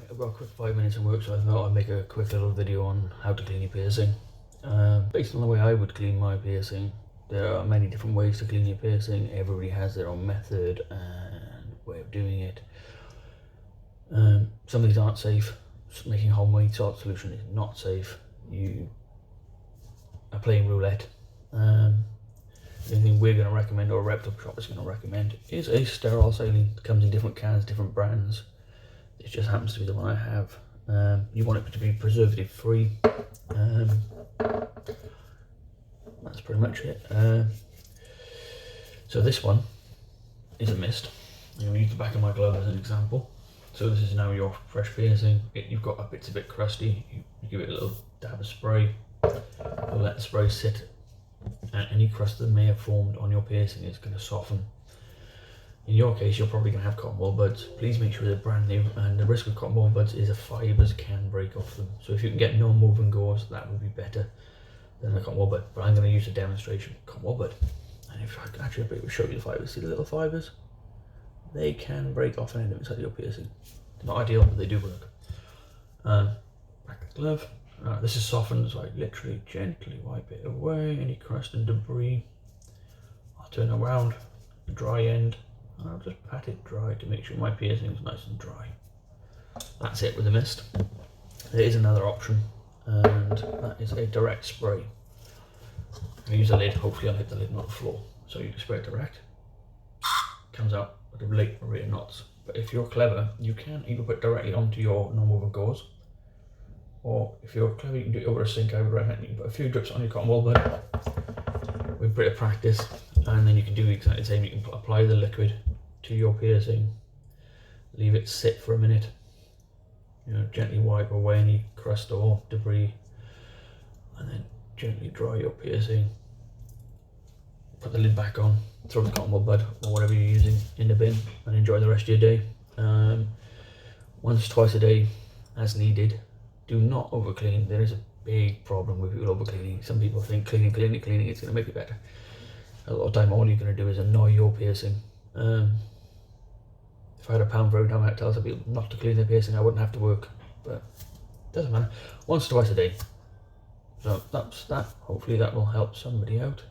I've got a quick 5 minutes of work, so I thought I'd make a quick little video on how to clean your piercing. Based on the way I would clean my piercing, there are many different ways to clean your piercing. Everybody has their own method and way of doing it. Some of these aren't safe. Making homemade salt solution is not safe. You are playing roulette. The only thing we're going to recommend, or a reputable shop is going to recommend, is a sterile saline. It comes in different cans, different brands. It just happens to be the one I have. You want it to be preservative free. That's pretty much it. So this one is a mist. I'm going to use the back of my glove as an example. So this is now your fresh piercing. You've got it's a bit crusty. You give it a little dab of spray. You'll let the spray sit. Any crust that may have formed on your piercing is going to soften. In your case, you're probably going to have cotton wool buds. Please make sure they're brand new, and the risk with cotton wool buds is the fibres can break off them. So if you can get non-moving gauze, that would be better than a cotton wool bud. But I'm going to use a demonstration cotton wool bud. And if I can actually be able to show you the fibres, see the little fibres? They can break off and end up inside your piercing. They're not ideal, but they do work. Back of the glove. This is softened, so I literally gently wipe it away, any crust and debris. I'll turn around the dry end and I'll just pat it dry to make sure my piercing is nice and dry. That's it with the mist. There is another option, and that is a direct spray. I use a lid, hopefully I'll hit the lid, not the floor. So you can spray it direct. Comes out with a late rate of knots. But if you're clever, you can either put it directly onto your non-woven gauze, or if you're clever, you can do it over a sink. I would recommend you can put a few drips on your cotton wool bud with a bit of practice, and then you can do exactly the same. You can apply the liquid to your piercing, leave it sit for a minute, gently wipe away any crust or debris, and then gently dry your piercing. Put the lid back on, throw the cotton wool bud or whatever you're using in the bin, and enjoy the rest of your day. Once, twice a day as needed. Do not over clean. There is a big problem with people over cleaning. Some people think cleaning is going to make it better. A lot of time all you're going to do is annoy your piercing. If I had a pound for every time I had to tell some people not to clean their piercing, I wouldn't have to work. But it doesn't matter. Once, twice a day. So that's that. Hopefully that will help somebody out.